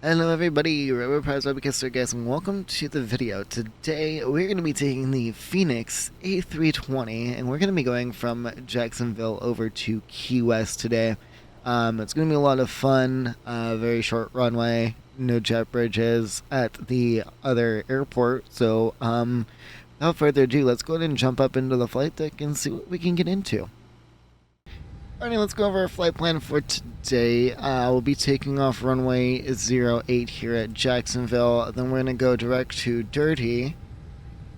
Hello everybody, Prize Webcaster guys, and welcome to the video. Today we're going to be taking the Fenix A320 and we're going to be going from Jacksonville over to Key West today. It's going to be a lot of fun, very short runway, no jet bridges at the other airport. So without further ado, let's go ahead and jump up into the flight deck and see what we can get into. Alrighty, let's go over our flight plan for today. We'll be taking off runway 08 here at Jacksonville. Then we're going to go direct to Dirty,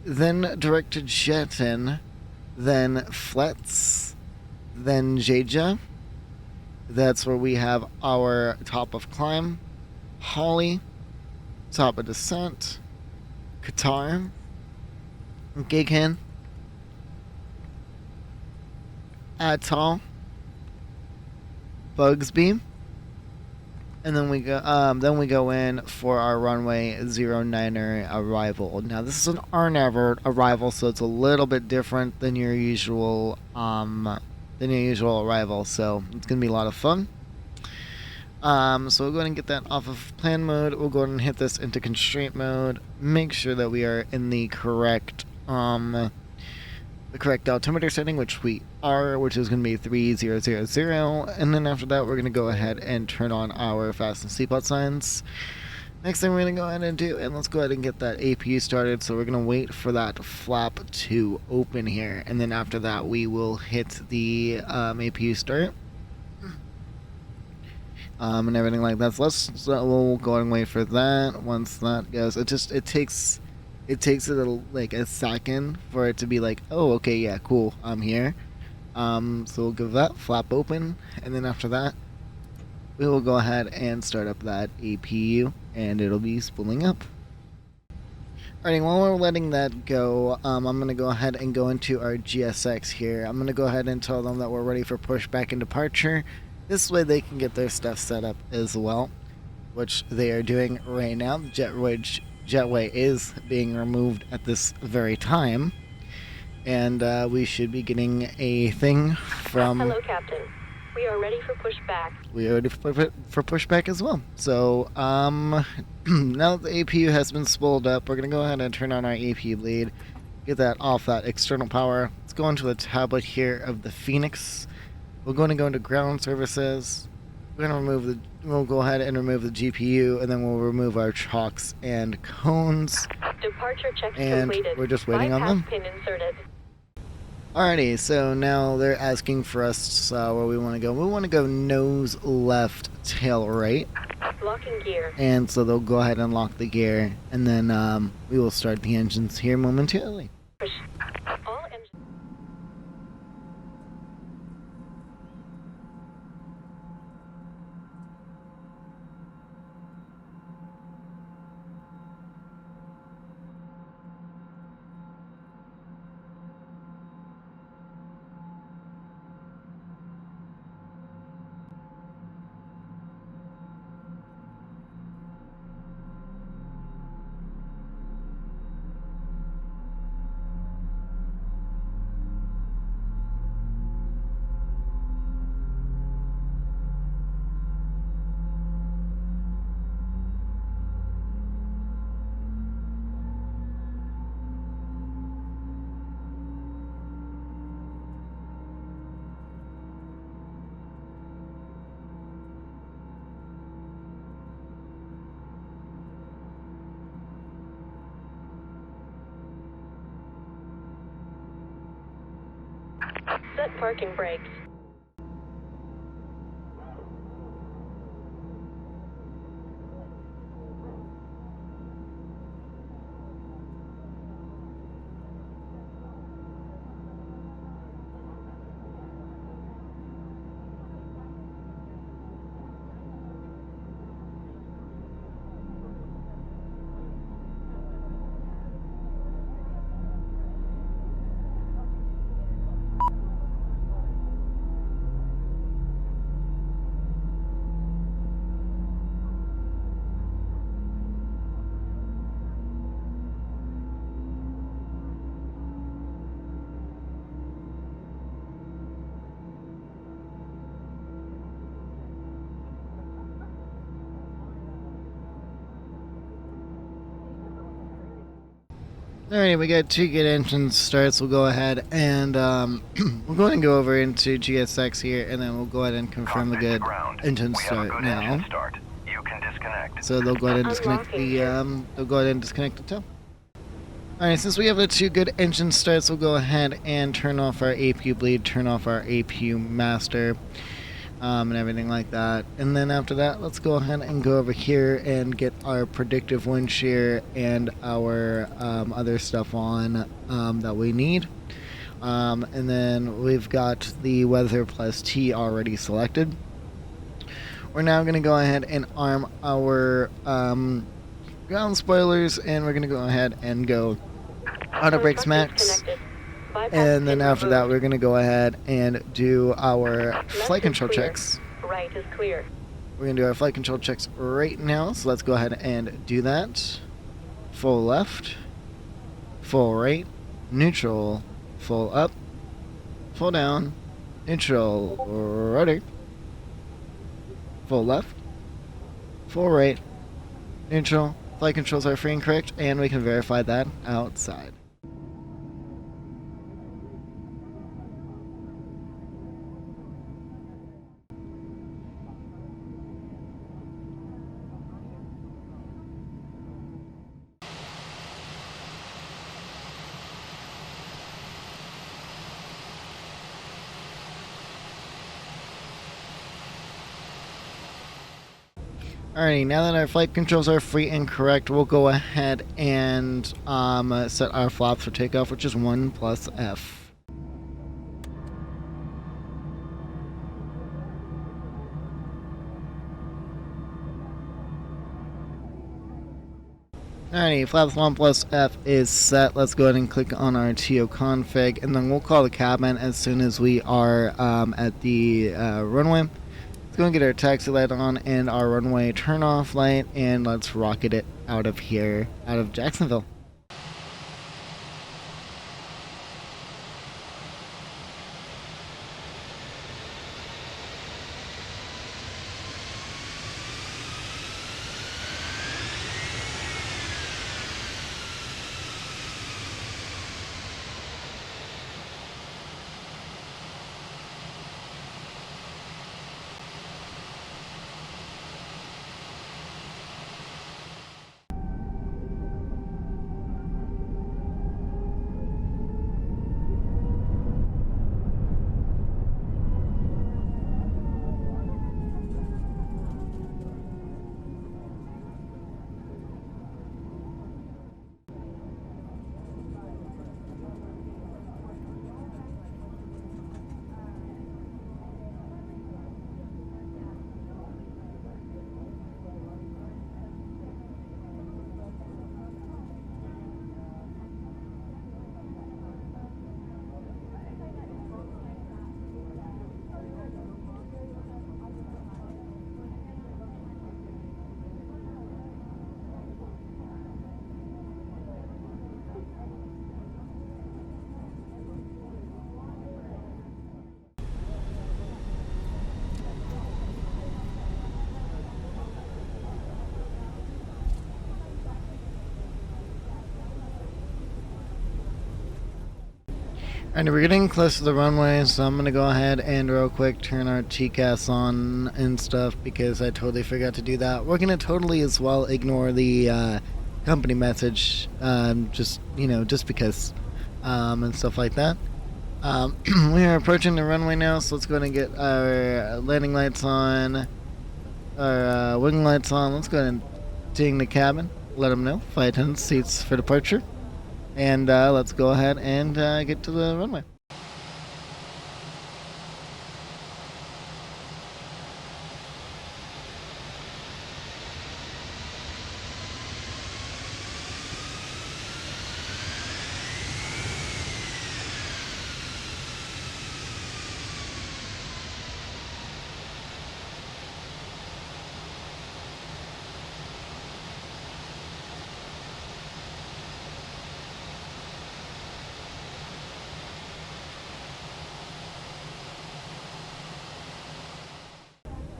then direct to Jetton, then Flets, then Jeja. That's where we have our top of climb, Holly, top of descent, Qatar, Gighan, Atoll, Bugsby, and then we go in for our runway 09er arrival. Now this is an RNAV arrival, so it's a little bit different than your usual arrival. So it's gonna be a lot of fun. So we'll go ahead and get that off of plan mode. We'll go ahead and hit this into constraint mode. Make sure that we are in the correct altimeter setting, which we are, which is going to be 3000, and then after that we're going to go ahead and turn on our fasten seatbelt signs. Next thing we're going to go ahead and do, and let's go ahead and get that APU started. So we're going to wait for that flap to open here, and then after that we will hit the APU start and everything like that. So we'll go and wait for that. Once that goes, it takes a second for it to be like, oh, okay, yeah, cool, I'm here. So we'll give that flap open, and then after that we will go ahead and start up that APU, and it'll be spooling up. Alrighty, while we're letting that go, I'm going to go ahead and go into our GSX here. I'm going to go ahead and tell them that we're ready for pushback and departure. This way they can get their stuff set up as well, which they are doing right now. The jetway is being removed at this very time, and we should be getting a thing from... Hello, Captain. We are ready for pushback. We are ready for pushback as well. So, now that the APU has been spooled up, we're going to go ahead and turn on our APU lead, get that off that external power. Let's go into the tablet here of the Fenix. We're going to go into ground services. We're going to we'll go ahead and remove the GPU, and then we'll remove our chocks and cones. Departure checks and completed. We're just waiting on them. Pin inserted. Alrighty, so now they're asking for us where we want to go. We want to go nose left, tail right. Locking gear. And so they'll go ahead and lock the gear, and then we will start the engines here momentarily. Push. All engines. Set parking brakes. Alrighty, we got 2 good engine starts. We'll go ahead and we'll go ahead and go over into KJAX here, and then we'll go ahead and confirm the good engine start now. You can disconnect. So they'll go ahead and disconnect the they'll go ahead and disconnect the tow. Alright, since we have the 2 good engine starts, we'll go ahead and turn off our APU bleed, turn off our APU master, and everything like that. And then after that, let's go ahead and go over here and get our predictive wind shear and our other stuff on that we need. And then we've got the weather plus T already selected. We're now going to go ahead and arm our ground spoilers, and we're going to go ahead and go auto brakes max. And then after that, we're going to go ahead and do our flight control checks. Right is clear. We're going to do our flight control checks right now, so let's go ahead and do that. Full left, full right, neutral, full up, full down, neutral, rudder, full left, full right, neutral. Flight controls are free and correct, and we can verify that outside. Alrighty, now that our flight controls are free and correct, we'll go ahead and set our flaps for takeoff, which is 1 plus F. Alrighty, flaps 1 plus F is set. Let's go ahead and click on our TO config, and then we'll call the cabin as soon as we are at the runway. Let's go and get our taxi light on and our runway turn off light, and let's rocket it out of here, out of Jacksonville. Alright, we're getting close to the runway, so I'm going to go ahead and real quick turn our TCAS on and stuff, because I totally forgot to do that. We're going to totally as well ignore the company message, just because, and stuff like that. We are approaching the runway now, so let's go ahead and get our landing lights on, our wing lights on. Let's go ahead and ding the cabin, let them know, flight attendants, seats for departure. And let's go ahead and get to the runway.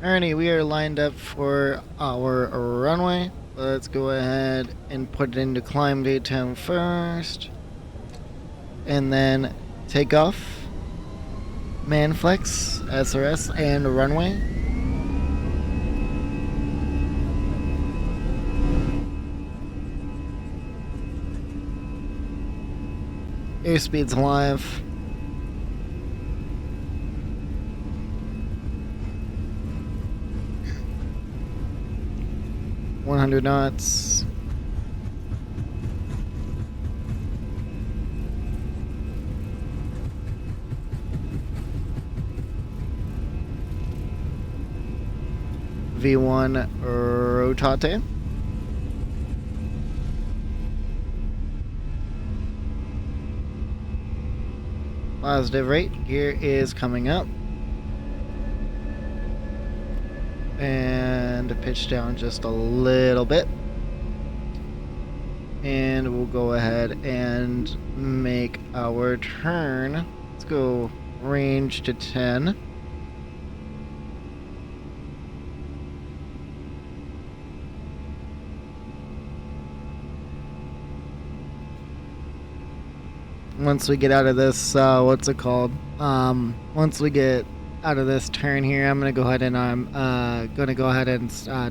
Alrighty, we are lined up for our runway. Let's go ahead and put it into climb daytime first. And then take off. Manflex, SRS, and runway. Airspeed's alive. .100 knots. V1 rotate. Positive rate. Gear is coming up. And pitch down just a little bit. And we'll go ahead and make our turn. Let's go range to 10. Once we get out of this, what's it called? Once we get out of this turn here, I'm gonna go ahead and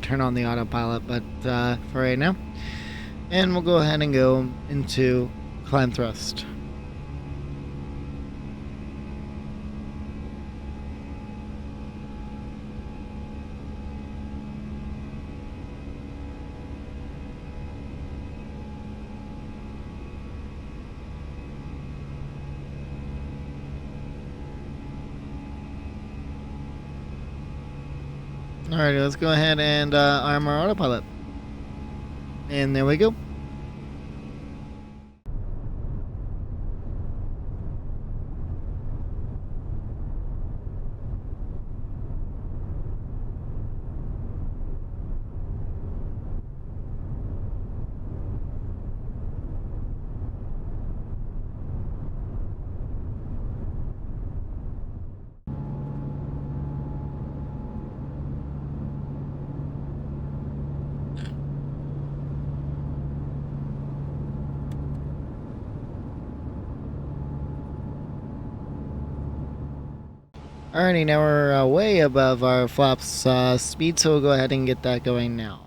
turn on the autopilot, but for right now, and we'll go ahead and go into climb thrust. Alrighty, let's go ahead and arm our autopilot. And there we go. Alrighty, now we're way above our flaps speed, so we'll go ahead and get that going now.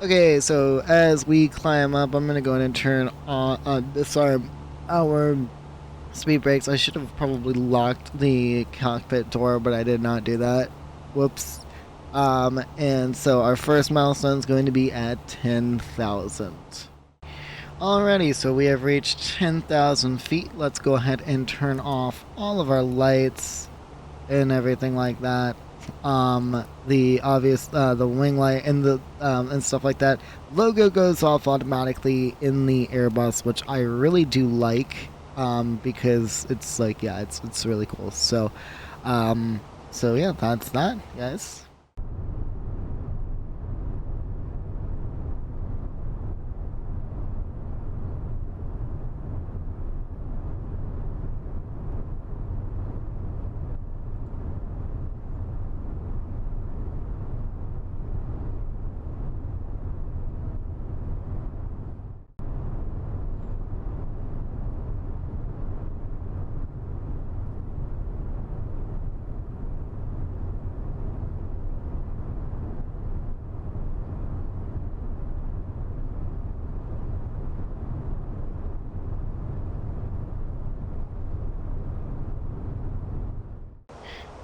Okay, so as we climb up, I'm gonna go ahead and turn on disarm our speed brakes. I should have probably locked the cockpit door, but I did not do that. Whoops. And so our first milestone is going to be at 10,000. Alrighty, so we have reached 10,000 feet. Let's go ahead and turn off all of our lights and everything like that. The obvious the wing light and the and stuff like that. Logo goes off automatically in the Airbus, which I really do like, because it's like, yeah, it's really cool. So so yeah, that's that, guys.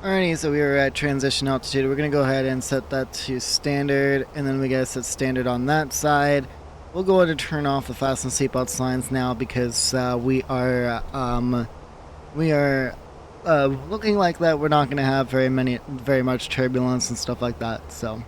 Alrighty, so we are at transition altitude. We're going to go ahead and set that to standard, and then we got to set standard on that side. We'll go ahead and turn off the fasten seatbelt signs now because we are looking like that we're not going to have very much turbulence and stuff like that, so.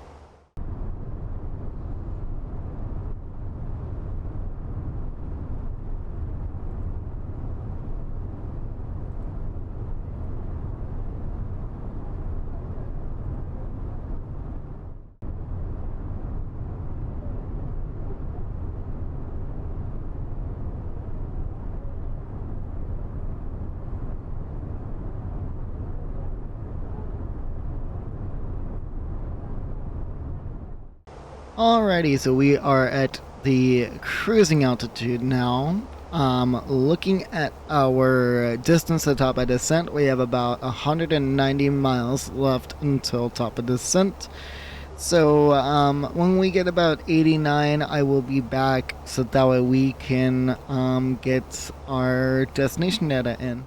Alrighty, so we are at the cruising altitude now. Looking at our distance to top of descent, we have about 190 miles left until top of descent. So when we get about 89, I will be back so that way we can get our destination data in.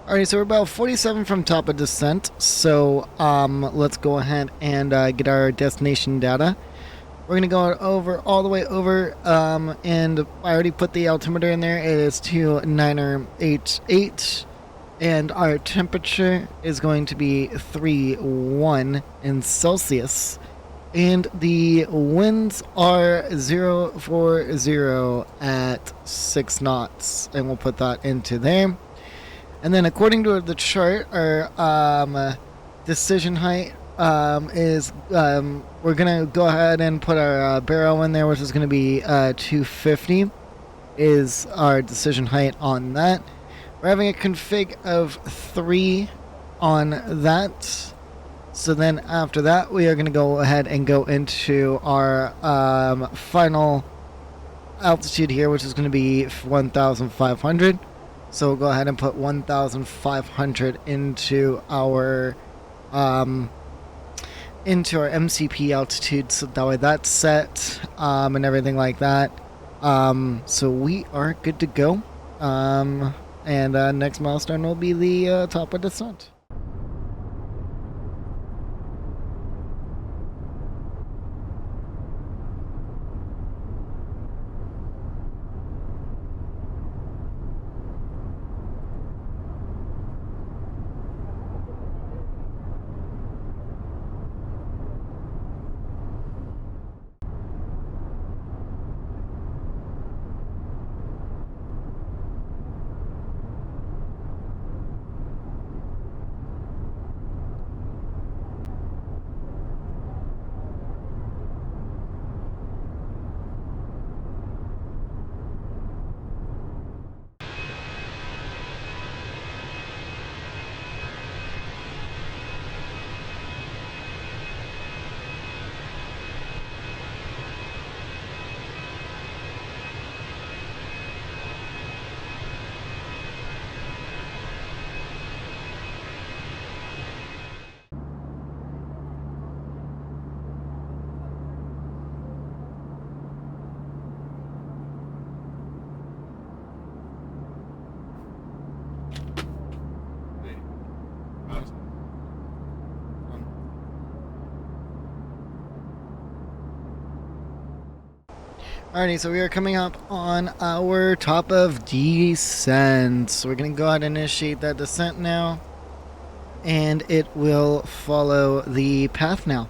Alright, so we're about 47 from top of descent, so let's go ahead and get our destination data. We're going to go over all the way over, and I already put the altimeter in there. It is 2988, and our temperature is going to be 31 in Celsius. And the winds are 040 at 6 knots, and we'll put that into there. And then according to the chart, our decision height is, we're going to go ahead and put our barrel in there, which is going to be 250 is our decision height on that. We're having a config of 3 on that. So then after that, we are going to go ahead and go into our final altitude here, which is going to be 1,500. So we'll go ahead and put 1,500 into our MCP altitude, so that way that's set and everything like that. So we are good to go. And next milestone will be the top of descent. Alrighty, so we are coming up on our top of descent. So we're going to go ahead and initiate that descent now. And it will follow the path now.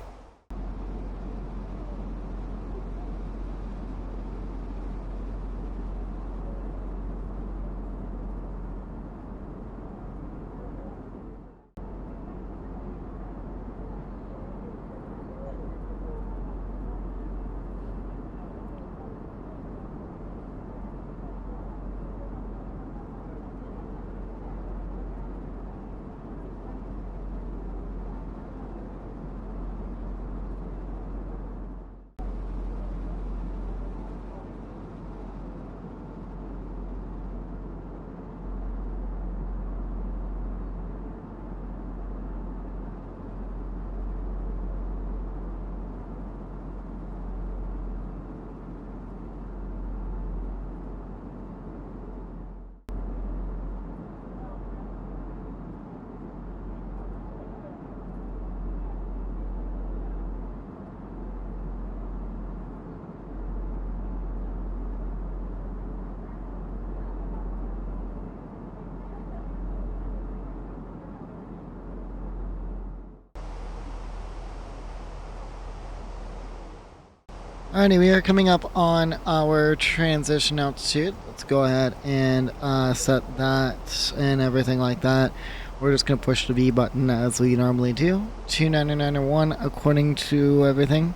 Alrighty, we are coming up on our transition altitude. Let's go ahead and set that and everything like that. We're just going to push the V button as we normally do. 29901 according to everything.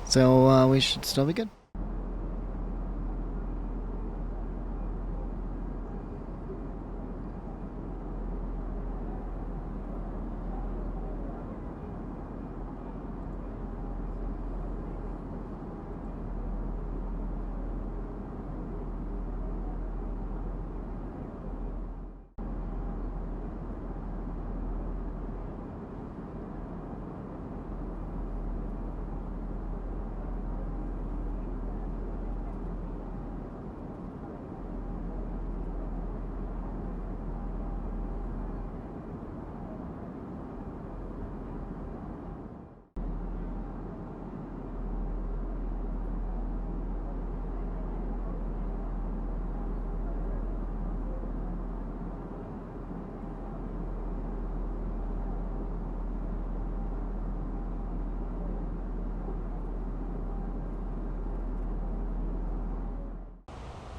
So we should still be good.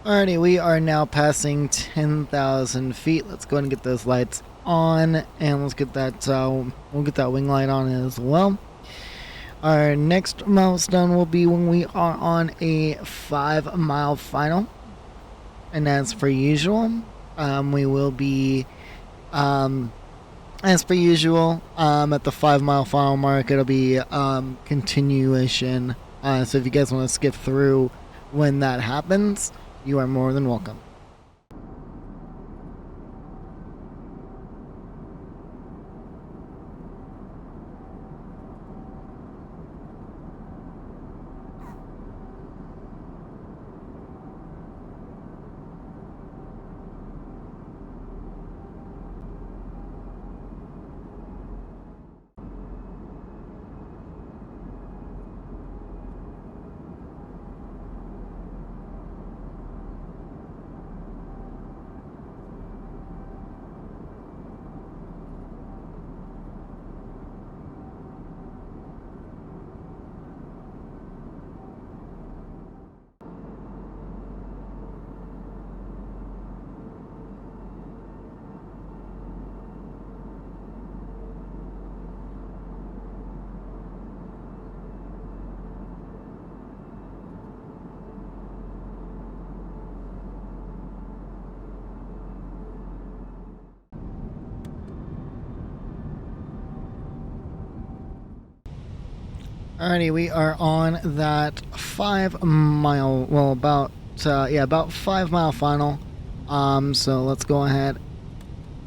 Alrighty, we are now passing 10,000 feet. Let's go ahead and get those lights on, and let's get that, we'll get that wing light on as well. Our next milestone will be when we are on a 5-mile final. And as per usual, we will be, as per usual, at the 5-mile final mark, it'll be continuation. So if you guys want to skip through when that happens, you are more than welcome. Alrighty, we are on that 5-mile, well, about 5-mile final. So let's go ahead,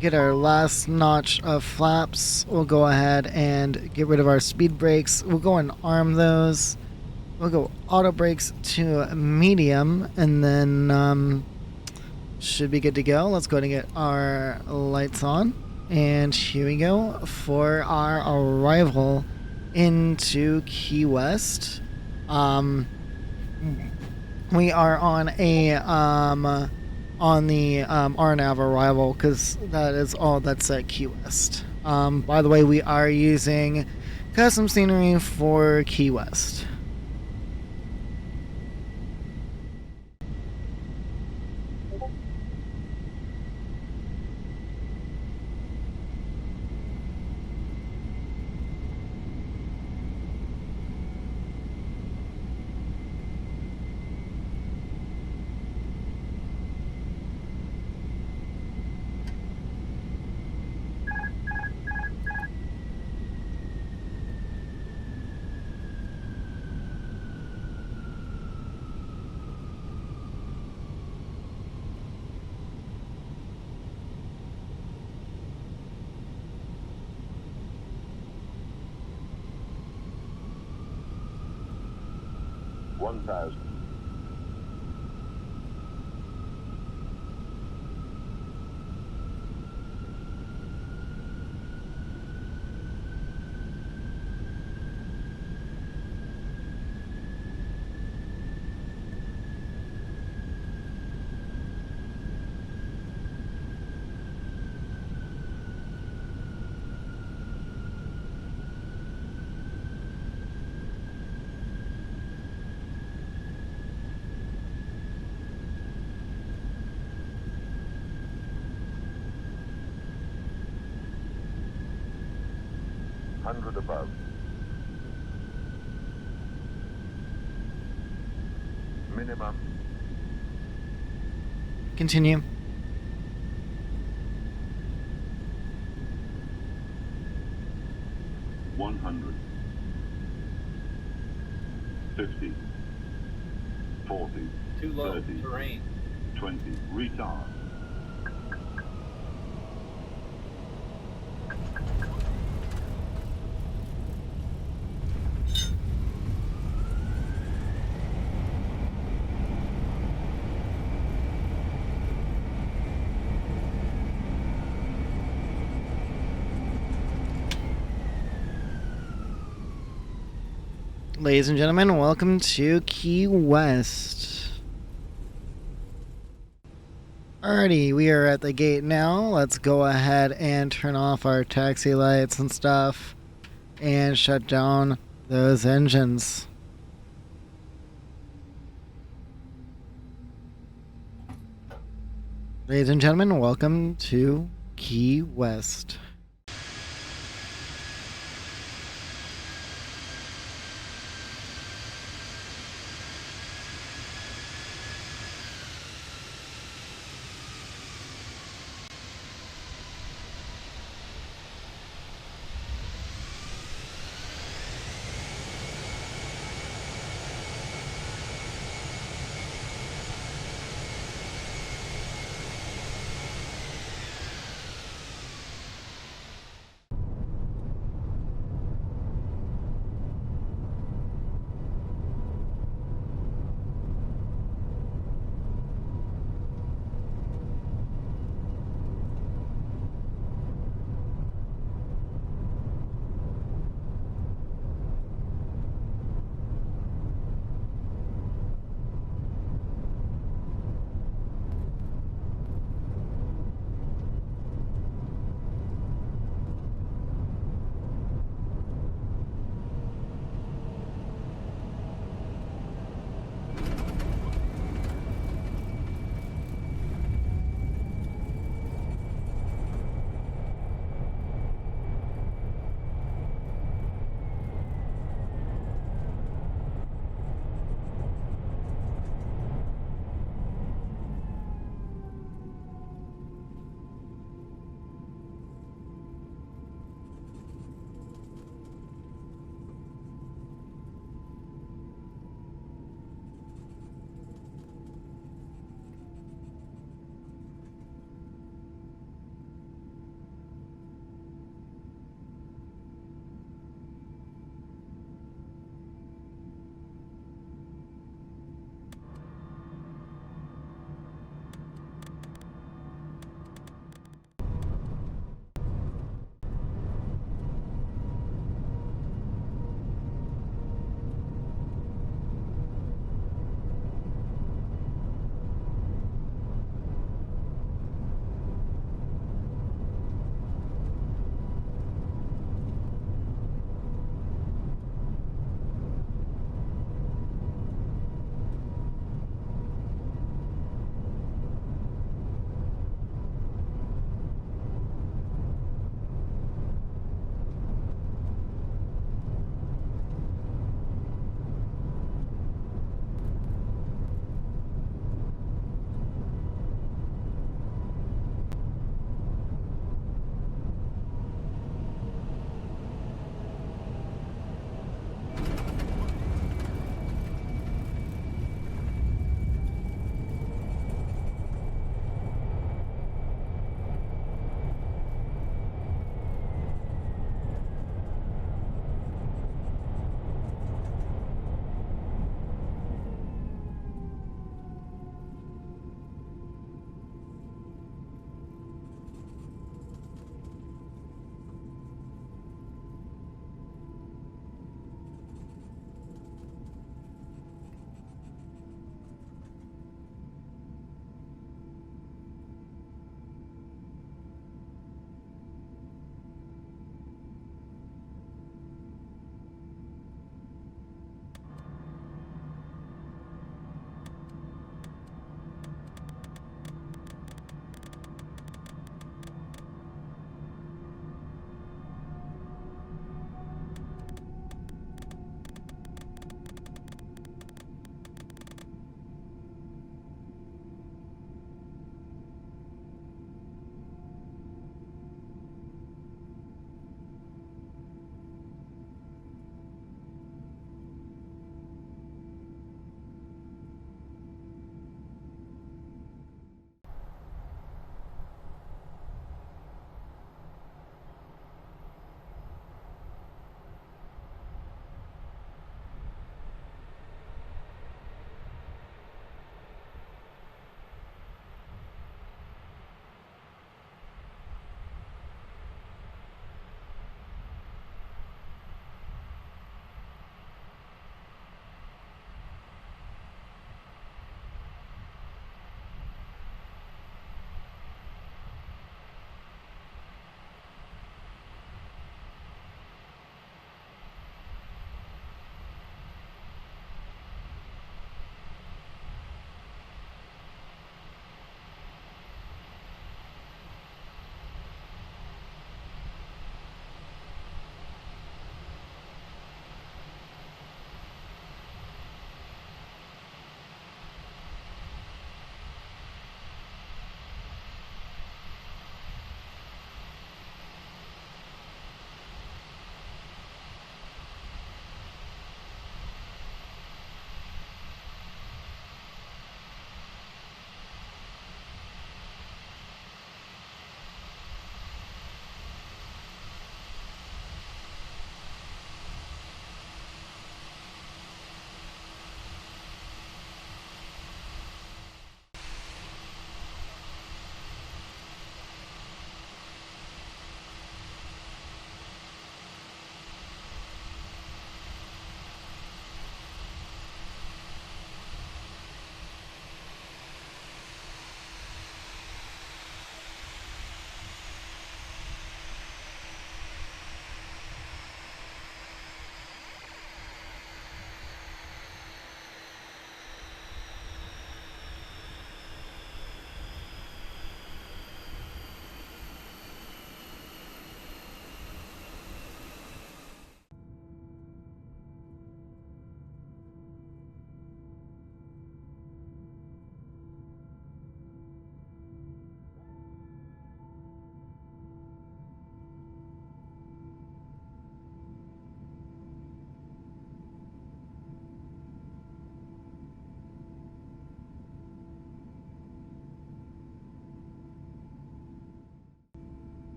get our last notch of flaps. We'll go ahead and get rid of our speed brakes. We'll go and arm those. We'll go auto brakes to medium, and then should be good to go. Let's go ahead and get our lights on, and here we go for our arrival into Key West. We are on a on the RNAV arrival, because that is all that's at Key West. By the way, we are using custom scenery for Key West. 100 above. Minimum. Continue. 100, 50, 40, Too low. 30, Terrain. 20, retard. Ladies and gentlemen, welcome to Key West. Alrighty, we are at the gate now. Let's go ahead and turn off our taxi lights and stuff and shut down those engines. Ladies and gentlemen, welcome to Key West.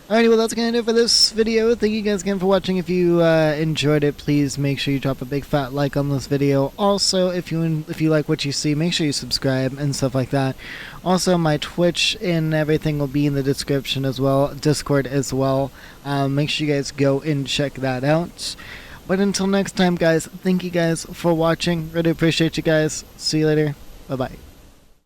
Alrighty, well that's gonna do it for this video. Thank you guys again for watching. If you enjoyed it, please make sure you drop a big fat like on this video. Also, if you like what you see, make sure you subscribe and stuff like that. Also, my Twitch and everything will be in the description as well, Discord as well. Make sure you guys go and check that out. But until next time, guys, thank you guys for watching. Really appreciate you guys. See you later. Bye bye.